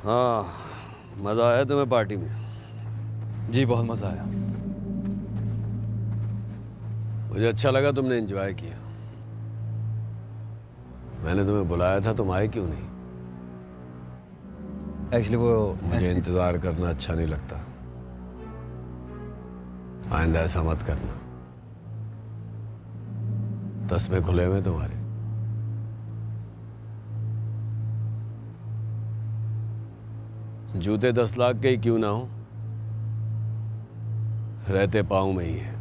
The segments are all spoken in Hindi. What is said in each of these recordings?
हाँ, मज़ा आया तुम्हें पार्टी में? जी बहुत मज़ा आया। मुझे अच्छा लगा तुमने एंजॉय किया। मैंने तुम्हें बुलाया था, तुम आए क्यों नहीं? एक्चुअली वो मुझे इंतज़ार करना अच्छा नहीं लगता। आइंदा ऐसा मत करना। तस्मे खुले हुए तुम्हारे। जूते 10 लाख के ही क्यों ना हो, रहते पाँव में ही है।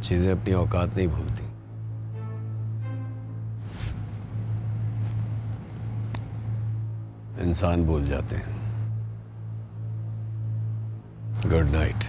चीजें अपनी औकात नहीं भूलती। इंसान भूल जाते हैं। Good night.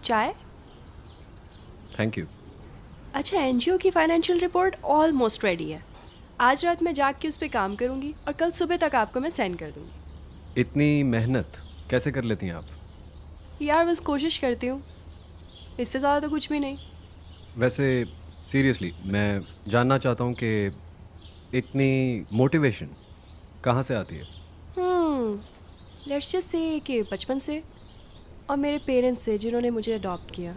चाय? Thank you. अच्छा, एनजीओ की फाइनेंशियल रिपोर्ट ऑलमोस्ट रेडी है। आज रात मैं जाग के उस पर काम करूंगी और कल सुबह तक आपको मैं सेंड कर दूंगी। इतनी मेहनत कैसे कर लेती हैं आप? यार बस कोशिश करती हूँ, इससे ज़्यादा तो कुछ भी नहीं। वैसे सीरियसली मैं जानना चाहता हूँ कि इतनी मोटिवेशन कहाँ से आती है? लेट्स जस्ट से कि बचपन से और मेरे पेरेंट्स से जिन्होंने मुझे अडॉप्ट किया।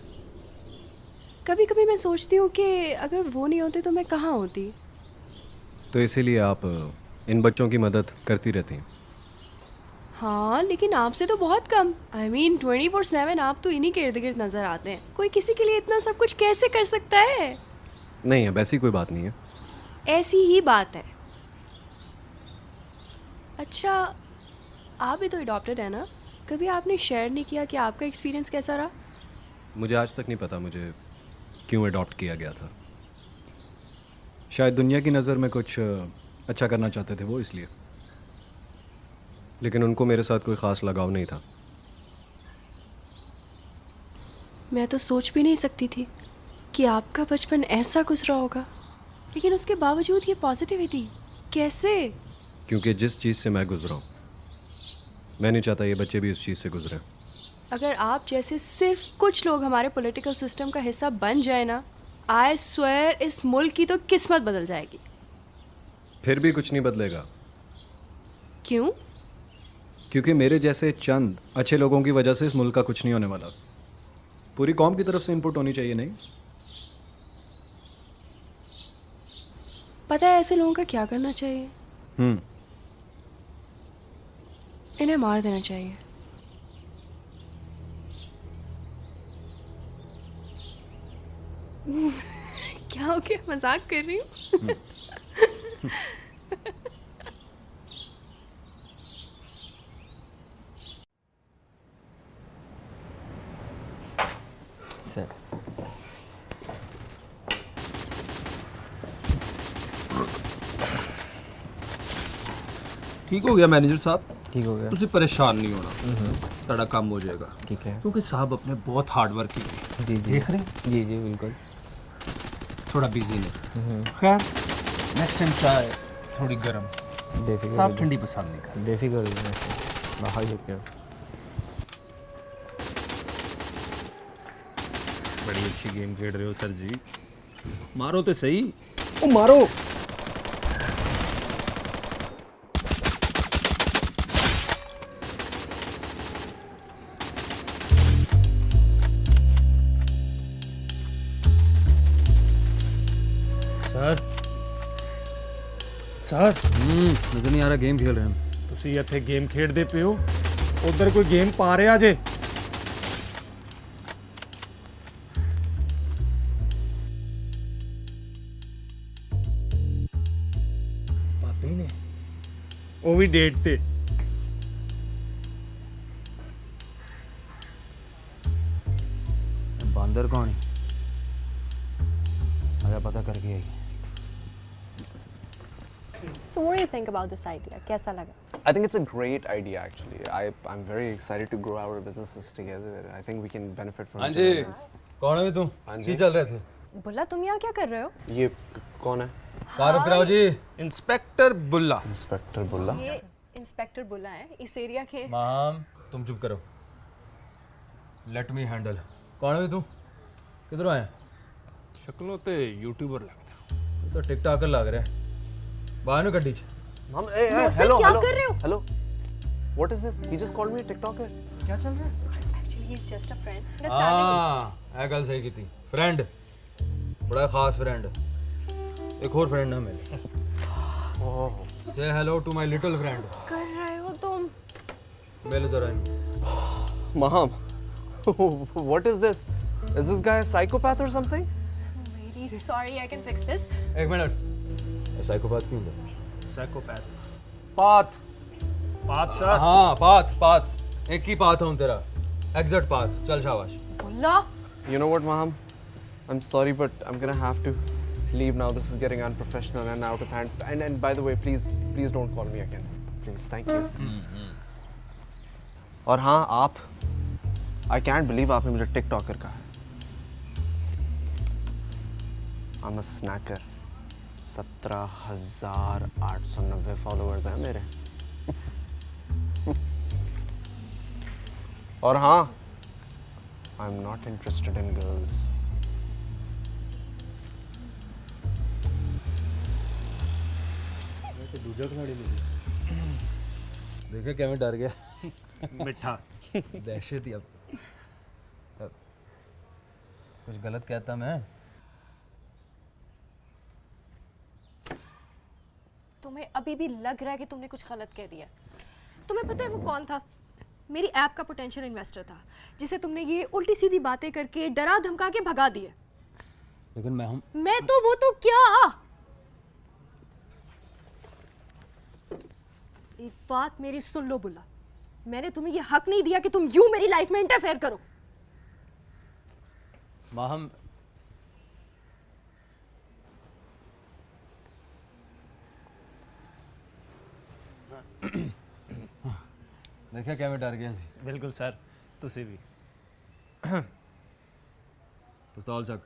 कभी कभी मैं सोचती हूँ कि अगर वो नहीं होते तो मैं कहाँ होती। तो इसीलिए आप इन बच्चों की मदद करती रहती हैं? हाँ, लेकिन आपसे तो बहुत कम। आई मीन 24/7 आप तो इन्हीं के इर्द गिर्द नज़र आते हैं। कोई किसी के लिए इतना सब कुछ कैसे कर सकता है? नहीं, अब ऐसी कोई बात नहीं है। ऐसी ही बात है। अच्छा, आप भी तो अडॉप्टेड है ना? कभी आपने शेयर नहीं किया कि आपका एक्सपीरियंस कैसा रहा? मुझे आज तक नहीं पता मुझे क्यों अडॉप्ट किया गया था। शायद दुनिया की नज़र में कुछ अच्छा करना चाहते थे वो, इसलिए। लेकिन उनको मेरे साथ कोई ख़ास लगाव नहीं था। मैं तो सोच भी नहीं सकती थी कि आपका बचपन ऐसा गुजरा होगा, लेकिन उसके बावजूद ये पॉजिटिविटी कैसे? क्योंकि जिस चीज़ से मैं गुजरा हूँ, मैं नहीं चाहता ये बच्चे भी उस चीज़ से गुजरें। अगर आप जैसे सिर्फ कुछ लोग हमारे पॉलिटिकल सिस्टम का हिस्सा बन जाए ना, आई स्वेयर इस मुल्क की तो किस्मत बदल जाएगी। फिर भी कुछ नहीं बदलेगा। क्यों? क्योंकि मेरे जैसे चंद अच्छे लोगों की वजह से इस मुल्क का कुछ नहीं होने वाला। पूरी कौम की तरफ से इनपुट होनी चाहिए। नहीं पता है ऐसे लोगों का क्या करना चाहिए? इन्हें मार देना चाहिए। क्या हो गया? मजाक कर रही हूँ। सर ठीक हो गया मैनेजर साहब, ठीक हो गया। ਤੁਸੀਂ परेशान नहीं होना, ਤੁਹਾਡਾ ਕੰਮ ਹੋ ਜਾਏਗਾ। ठीक है। क्योंकि साहब अपने बहुत हार्ड वर्क की जी जी देख रहे हैं, जी जी बिल्कुल। थोड़ा बिजी ने। खैर नेक्स्ट टाइम चाय थोड़ी गर्म, साहब ठंडी पसंद नहीं करते। डिफिकल्ट बाहर जो क्या बड़ी अच्छी गेम खेल रहे हो सर जी, मारो तो सही। ओ मारो। ਸਰ नजर नहीं आ रहा गेम खेल रहे हैं हम। ਤੁਸੀਂ ਇੱਥੇ ਗੇਮ ਖੇਡਦੇ ਪਿਓ ਉਧਰ ਕੋਈ ਗੇਮ ਪਾ ਰਿਹਾ ਜੇ ਪਾਪੇ ਨੇ ਉਹ ਵੀ ਡੇਟ ਤੇ बंदर कौन है? अगर पता करके आई। So what do you think about this idea? कैसा लगा? I think it's a great idea actually. I'm very excited to grow our businesses together. I think we can benefit from हाँ each जी, other. कौन है तू? हाँ जी। की चल रहे थे? बुल्ला तुम यहाँ क्या कर रहे हो? ये कौन है? तारुफ कराओ जी। ਇੰਸਪੈਕਟਰ ਬੁੱਲਾ इंस्पेक्टर बुल्ला। ये इंस्पेक्टर बुल्ला है इस एरिया के। माम, तुम चुप करो। Let me handle. कौन है तू? किधरों आया? ਸ਼ਕਲੋਂ ਤੇ ਯੂਟਿਊਬਰ ਲੱਗਦਾ तो टिकटॉकर लग रहा है। बाहर नु गड्डी च। Mom, hey, मुझसे hello, क्या hello. कर रहे हो? Hello. What is this? He just called me a TikToker. क्या चल रहा है? Actually he's just a friend. Understanding? हाँ, ਇਹ ਗੱਲ ਸਹੀ ਕੀਤੀ। फ्रेंड, बड़ा खास फ्रेंड। एक और फ्रेंड है मेरे। Oh. Say hello to my little friend। कर रहे हो तुम? मिल जरा इनको। Mom, what is this? Is this guy a psychopath or something? I'm really sorry. I can fix this. एक मिनट। साइकोपैथ क्यों है? Psychopath path. ਬਾਤ ਸਰ हाँ, पाथ। एक ही पाथ हूँ तेरा। Exact path. चल शाबाश। बुल्ला You know what, Mom? I'm sorry, but I'm gonna have to leave now. This is getting unprofessional and out of hand. And by the way, please don't call me again. Please, thank you. और हाँ, आप I can't believe आपने मुझे टिकटॉकर कहा। I'm a snacker. 17,890 फॉलोअर्स हैं मेरे। और हाँ, I'm not interested in girls. देखे क्या मैं डर गया। ਮਿੱਠਾ दहशत ही अब कुछ गलत कहता मैं। तुम्हें अभी भी लग रहा है कि तुमने कुछ गलत कह दिया। तुम्हें पता है वो कौन था? मेरी ऐप का पोटेंशियल इन्वेस्टर था जिसे तुमने ये उल्टी सीधी बातें करके डरा धमका के भगा दिया। लेकिन मैं तो वो तो क्या। एक बात मेरी सुन लो बुल्ला, मैंने तुम्हें ये हक नहीं दिया कि तुम यूं मेरी लाइफ में इंटरफेयर करो। माहम देखा क्या मैं डर गया सी। ਬਿਲਕੁਲ ਸਰ ਤੁਸੀਂ ਵੀ पिस्तौल चक।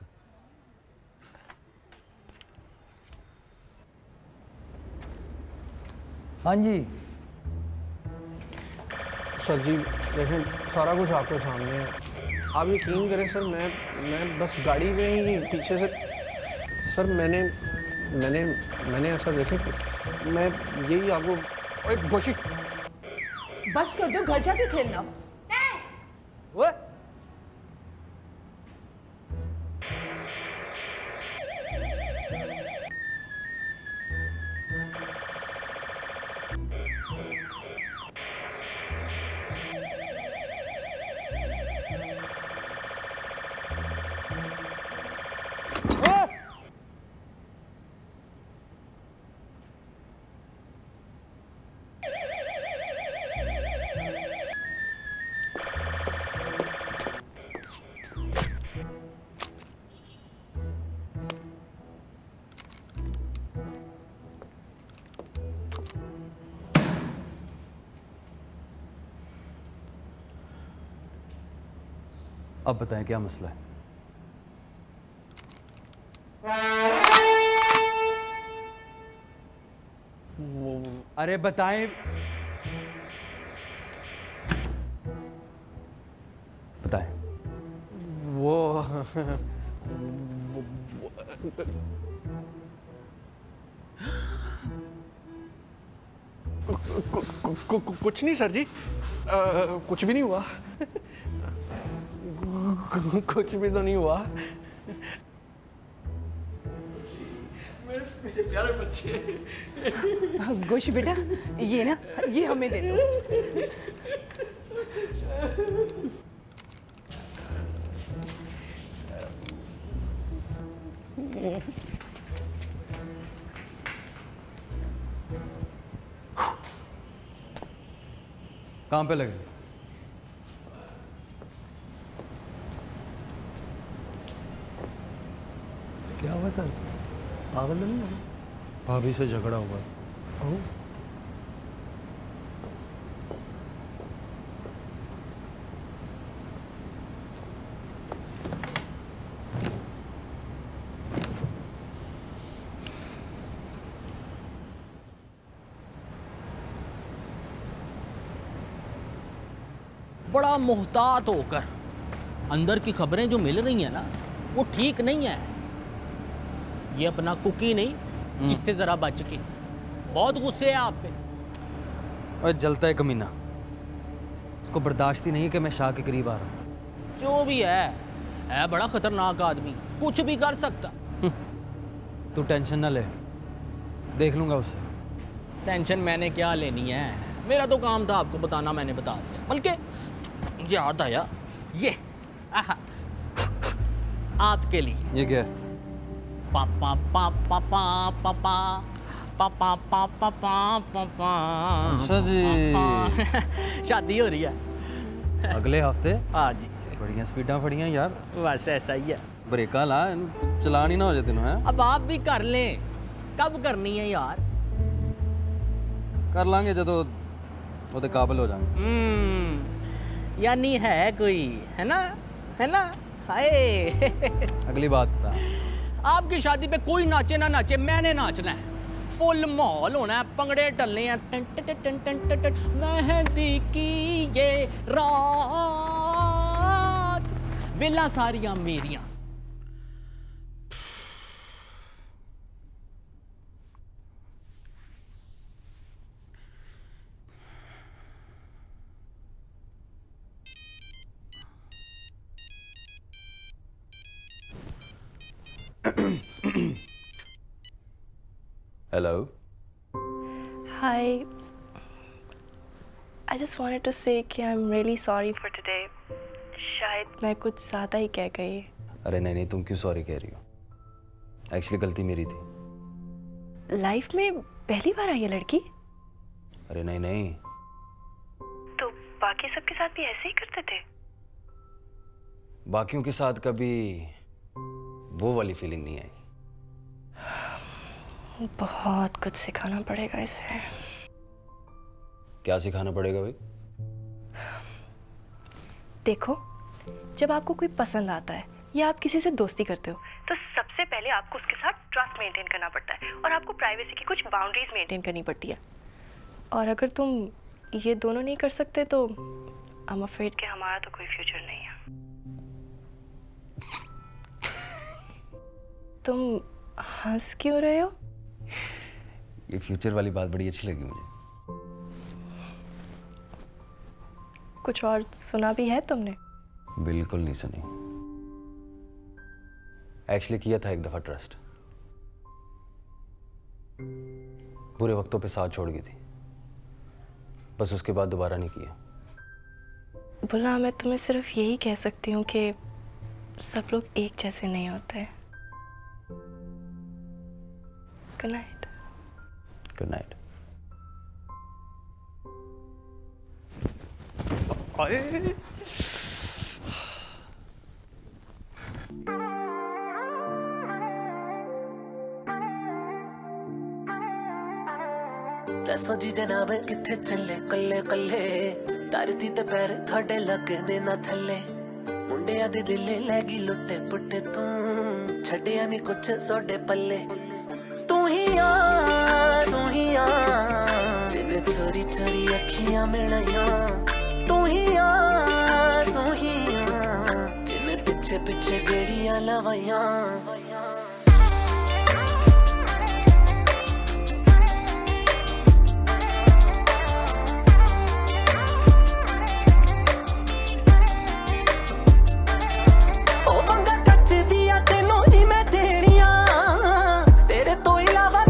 हाँ जी सर जी देखें, सारा कुछ आपके सामने है। आप यकीन करें सर, मैं बस गाड़ी में ही पीछे से सर मैंने मैंने मैंने ऐसा देखे, मैं यही आपको ओए गोशी बस कर दो, घर जाके खेलना। अब बताएं क्या मसला है? अरे बताएं। बताएं। वो कुछ नहीं सर जी, कुछ भी नहीं हुआ। कुछ भी तो नहीं हुआ। गोश बेटा, ये ना, ये हमें दे दो। काम पे लगे। क्या हुआ सर? पागल नहीं हो? भाभी से झगड़ा हुआ। ओह, बड़ा मोहतात होकर अंदर की खबरें जो मिल रही हैं ना, वो ठीक नहीं है। ये अपना कुकी नहीं, इससे ज़रा बच के। बहुत गुस्से है आप पे। और जलता है कमीना, उसको बर्दाश्त ही नहीं है कि मैं शाह के करीब आ रहा हूँ। जो भी है बड़ा खतरनाक आदमी, कुछ भी कर सकता। तू टेंशन ना ले, देख लूँगा उससे। टेंशन मैंने क्या लेनी है, मेरा तो काम था आपको बताना, मैंने बता दिया। बल्कि याद आया, ये आहा, आपके लिए। ये क्या है? पापा पापा पापा पापा पापा पापा। अच्छा जी। शादी हो रही है अगले हफ्ते? हाँ जी। बड़ियां स्पीडां फड़ियां यार। बस ऐसा ही है। ब्रेका ला, चलान ही ना हो जाए तेनों। है अब आप भी कर लें, कब करनी है यार? कर लांगे जदों ओदे काबिल हो जाएंगे। यानी है कोई, है ना, है ना? हाय। अगली बात बता। आपकी शादी पे कोई नाचे ना नाचे, मैंने नाचना है। फुल माहौल होना है, पंगड़े टलने हैं। टन टन टन टन टन टन, मेहंदी की ये रात, विला सारियां मेरियां। Hello. Hi. I just wanted to say कि I'm really sorry for today. शायद मैं कुछ ज़्यादा ही कह गई। अरे नहीं, तुम क्यों सॉरी कह रही हो? एक्चुअली गलती मेरी थी। लाइफ में पहली बार आई है लड़की? अरे नहीं। तो बाकी सबके साथ भी ऐसे ही करते थे? बाकियों के साथ कभी वो वाली फीलिंग नहीं आई। बहुत कुछ सिखाना पड़ेगा इसे। क्या सिखाना पड़ेगा भाई? देखो, जब आपको कोई पसंद आता है या आप किसी से दोस्ती करते हो, तो सबसे पहले आपको उसके साथ ट्रस्ट मेंटेन करना पड़ता है और आपको प्राइवेसी की कुछ बाउंड्रीज मेंटेन करनी पड़ती है। और अगर तुम ये दोनों नहीं कर सकते तो आई एम अफ्रेड कि हमारा तो कोई फ्यूचर नहीं है। तुम हंस क्यों रहे हो? ये फ्यूचर वाली बात बड़ी अच्छी लगी मुझे। कुछ और सुना भी है तुमने? बिल्कुल नहीं सुनी। एक्चुअली किया था एक दफा ट्रस्ट, बुरे वक्तों पे साथ छोड़ गई थी, बस उसके बाद दोबारा नहीं किया। बुला, मैं तुम्हें सिर्फ यही कह सकती हूँ कि सब लोग एक जैसे नहीं होते। Good night. Good night. दसो जी जनाब किथे चले कल्ले कल्ले, धरती ते पैर थोड़े लगदे ना थल्ले। मुंडिया दे दिले लैगी लुट्टे पुट्टे, तू छड्डिया नी कुछ सोडे पल्ले। तू ही आ जिन्हें चोरी चोरी अखियां मिलाइया। तू ही आ जिन्हें पीछे पीछे गेड़ियां लवाइया। ओ बंगा कच्च दिया तेनों ही मैं देनिया, तेरे तो इलावा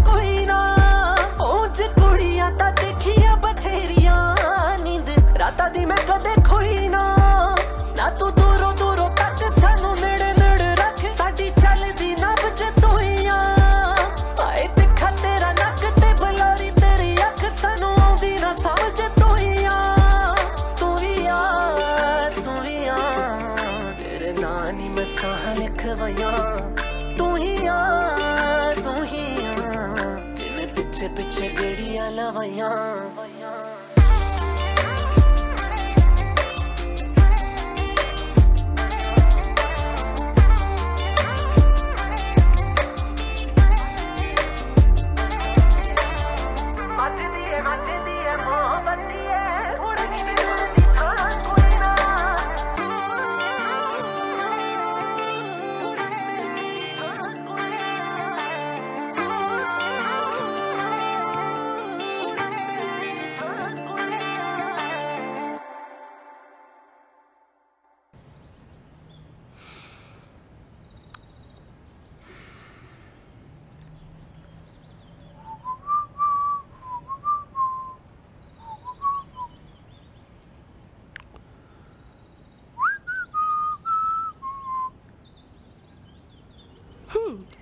नी मैं साह लिखवाया तू ही आ जिन्हें पीछे पीछे गेड़ियां लवाया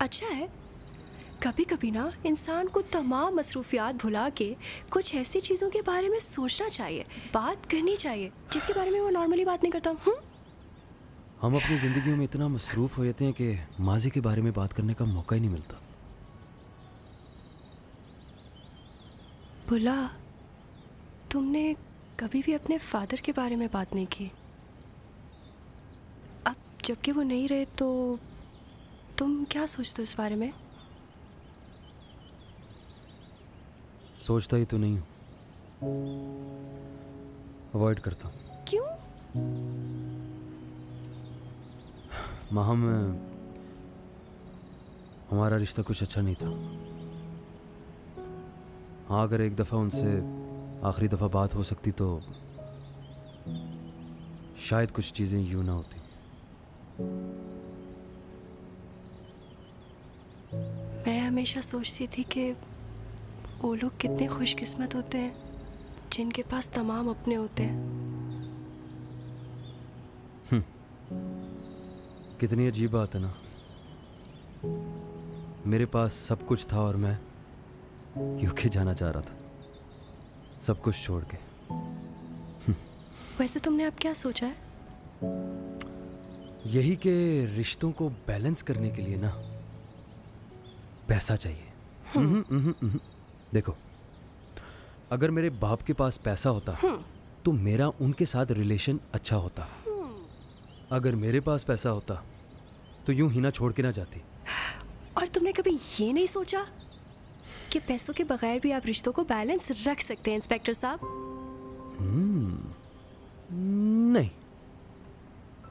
अच्छा है कभी कभी ना इंसान को तमाम मसरूफियात भुला के कुछ ऐसी चीज़ों के बारे में सोचना चाहिए, बात करनी चाहिए जिसके बारे में वो नॉर्मली बात नहीं करता। हम अपनी ज़िंदगियों में इतना मसरूफ़ हो जाते हैं कि माजी के बारे में बात करने का मौका ही नहीं मिलता। बुला, तुमने कभी भी अपने फादर के बारे में बात नहीं की। अब जबकि वो नहीं रहे तो तुम क्या सोचते हो इस बारे में? सोचता ही तो नहीं हूँ, अवॉइड करता हूँ। क्यों? माहम, हमारा रिश्ता कुछ अच्छा नहीं था। हाँ, अगर एक दफ़ा उनसे आखिरी दफ़ा बात हो सकती तो शायद कुछ चीज़ें यूँ ना होती। मैं हमेशा सोचती थी कि वो लोग कितने खुशकिस्मत होते हैं जिनके पास तमाम अपने होते हैं। कितनी अजीब बात है ना, मेरे पास सब कुछ था और मैं यूके जाना चाह रहा था, सब कुछ छोड़ के। वैसे तुमने अब क्या सोचा है? यही कि रिश्तों को बैलेंस करने के लिए ना पैसा चाहिए। देखो, अगर मेरे बाप के पास पैसा होता तो मेरा उनके साथ रिलेशन अच्छा होता। अगर मेरे पास पैसा होता तो यूं ही ना छोड़ के ना जाती। और तुमने कभी ये नहीं सोचा कि पैसों के बगैर भी आप रिश्तों को बैलेंस रख सकते हैं इंस्पेक्टर साहब? नहीं।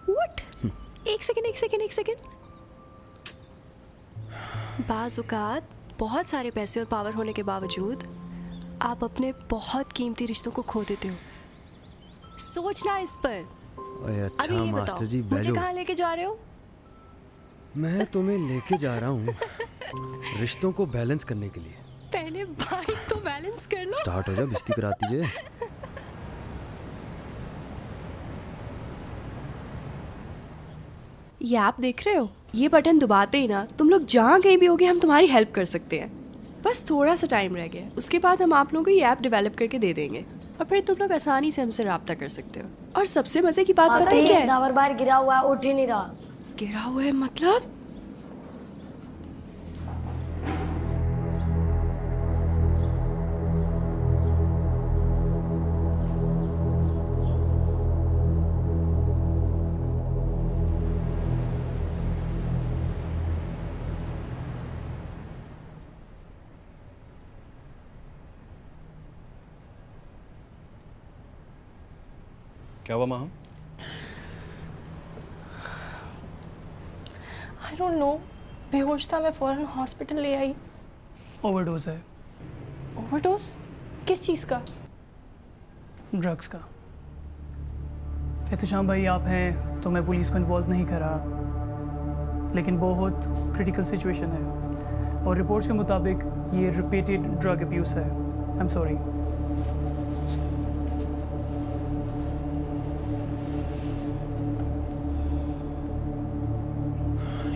व्हाट? एक सेकंड। बाज़ औक़ात बहुत सारे पैसे और पावर होने के बावजूद आप अपने बहुत कीमती रिश्तों को खो देते हो। सोचना इस पर। अरे अच्छा अभी ये मास्टर बताओ, जी, मुझे बैलो। कहाँ लेके जा रहे हो? मैं तुम्हें लेके जा रहा हूँ रिश्तों को बैलेंस करने के लिए। पहले बाइक तो बैलेंस कर लो। स्टार्ट हो जाए, बिस्ती करा दीजिए। ये आप देख रहे हो, ये बटन दबाते ही ना तुम लोग जहाँ कहीं भी होगे हम तुम्हारी हेल्प कर सकते हैं। बस थोड़ा सा टाइम रह गया, उसके बाद हम आप लोगों को ये ऐप डेवलप करके दे देंगे और फिर तुम लोग आसानी से हमसे रब्ता कर सकते हो। और सबसे मजे की बात पता है क्या है? दावर बाहर गिरा हुआ है, उठ ही नहीं रहा। गिरा हुआ है मतलब? क्या हुआ माहम? आई डोंट नो, बेहोश था, मैं फ़ौरन हॉस्पिटल ले आई। ओवरडोज है। ओवरडोज? किस चीज़ का? ड्रग्स का। एहतशाम भाई आप हैं तो मैं पुलिस को इन्वॉल्व नहीं करा, लेकिन बहुत क्रिटिकल सिचुएशन है और रिपोर्ट्स के मुताबिक ये रिपीटेड ड्रग अब्यूज़ है। I am sorry.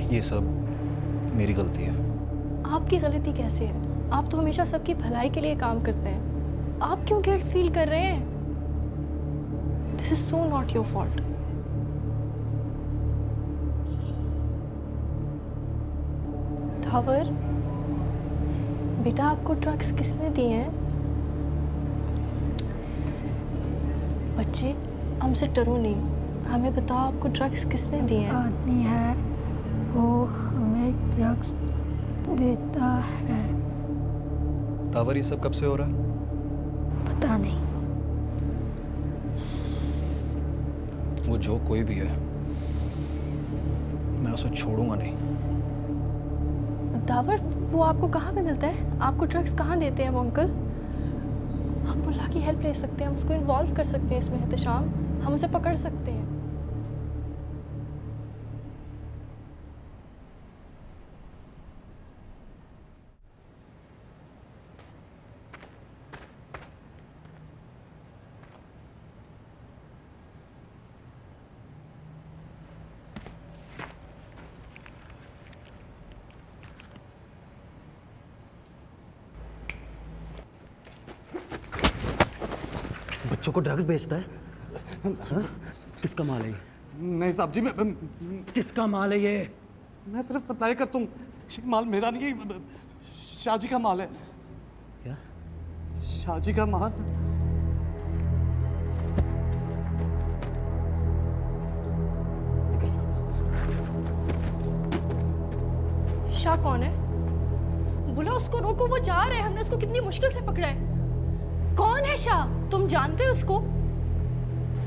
ये सब मेरी गलती है। आपकी गलती कैसे है? आप तो हमेशा सबकी भलाई के लिए काम करते हैं। आप क्यों गिल्ट फील कर रहे हैं? This is so not your fault. धावर, बेटा आपको ड्रग्स किसने दिए हैं? बच्चे, हमसे डरो नहीं, हमें बताओ आपको ड्रग्स किसने दिए हैं? आदमी है, वो हमें ड्रग्स देता है। तावर, ये सब कब से हो रहा है? पता नहीं। वो जो कोई भी है, मैं उसे छोड़ूंगा नहीं। दावर, वो आपको कहाँ पे मिलता है? आपको ड्रग्स कहाँ देते हैं वो अंकल? हम मुल्ला की हेल्प ले सकते हैं, हम उसको इन्वॉल्व कर सकते हैं इसमें एहतशाम, हम उसे पकड़ सकते हैं। बच्चों को ड्रग्स बेचता है? हाँ? किसका माल है ये? नहीं साहब जी, मैं किसका माल है ये? मैं सिर्फ सप्लाई करता हूँ, ये माल मेरा नहीं है, शाहजी का माल है। क्या? शाहजी का माल। शाह कौन है? बुला उसको, रोको, वो जा रहे हैं, हमने उसको कितनी मुश्किल से पकड़ा है। कौन है शाह? तुम जानते हो उसको?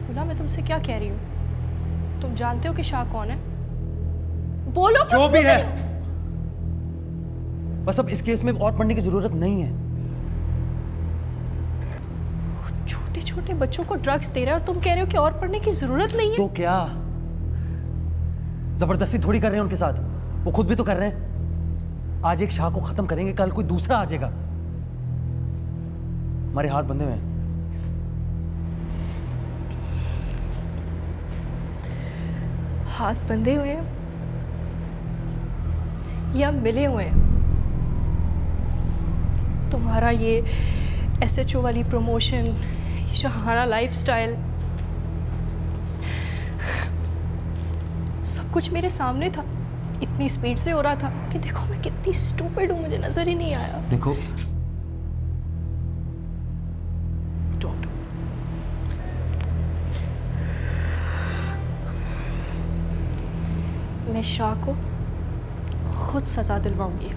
बुला, मैं तुमसे क्या कह रही हूँ, तुम जानते हो कि शाह कौन है? बोलो कुछ। जो भी है, बस अब इस केस में और पढ़ने की जरूरत नहीं है। छोटे छोटे बच्चों को ड्रग्स दे रहा है और तुम कह रहे हो कि और पढ़ने की जरूरत नहीं है? तो क्या जबरदस्ती थोड़ी कर रहे हैं उनके साथ, वो खुद भी तो कर रहे हैं। आज एक शाह को खत्म करेंगे, कल कोई दूसरा आ जाएगा। हमारे हाथ बंधे हुए हैं। हाथ बंधे हुए हैं या मिले हुए हैं? तुम्हारा ये SHO वाली प्रमोशन, शहाना लाइफस्टाइल, सब कुछ मेरे सामने था, इतनी स्पीड से हो रहा था कि देखो मैं कितनी स्टूपिड हूँ, मुझे नजर ही नहीं आया। देखो, मैं शाह को खुद सजा दिलवाऊंगी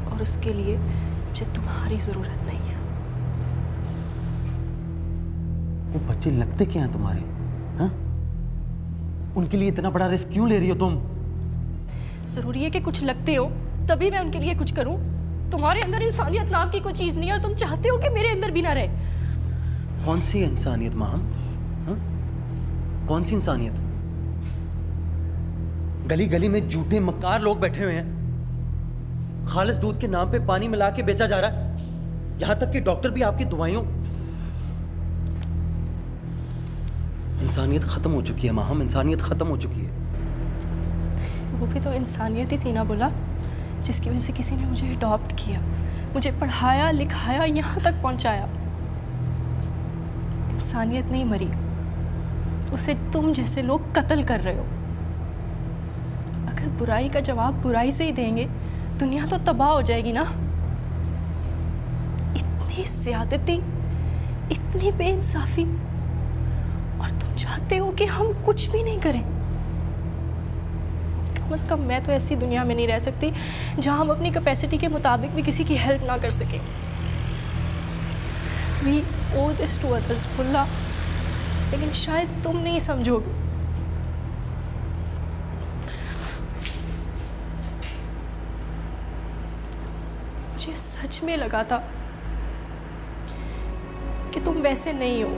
और उसके लिए मुझे तुम्हारी जरूरत नहीं है। वो बच्चे लगते क्या हैं तुम्हारे? हाँ? उनके लिए इतना बड़ा रिस्क क्यों ले रही हो तुम? जरूरी है कि कुछ लगते हो तभी मैं उनके लिए कुछ करूं? तुम्हारे अंदर इंसानियत नाम की कोई चीज नहीं है और तुम चाहते हो कि मेरे अंदर भी ना रहे। कौन सी इंसानियत माहम? हाँ? कौन सी इंसानियत? गली गली में झूठे मक्कार लोग बैठे हुए हैं, खालिस दूध के नाम पे पानी मिला के बेचा जा रहा है, यहां तक कि डॉक्टर भी आपकी दवाइयों। इंसानियत खत्म हो चुकी है माहम, इंसानियत खत्म हो चुकी है। वो भी तो इंसानियत ही थी ना बुला, जिसकी वजह से किसी ने मुझे अडॉप्ट किया, मुझे पढ़ाया लिखाया, यहाँ तक पहुँचाया। इंसानियत नहीं मरी, उसे तुम जैसे लोग कत्ल कर रहे हो। अगर बुराई का जवाब बुराई से ही देंगे, दुनिया तो तबाह हो जाएगी ना। इतनी ज़्यादती, इतनी बेइंसाफी, और तुम चाहते हो कि हम कुछ भी नहीं करें। कम से कम मैं तो ऐसी दुनिया में नहीं रह सकती जहां हम अपनी कैपेसिटी के मुताबिक भी किसी की हेल्प ना कर सकें। We owe this to others, बुल्ला, लेकिन शायद तुम नहीं समझोगे। मुझे सच में लगा था कि तुम वैसे नहीं हो।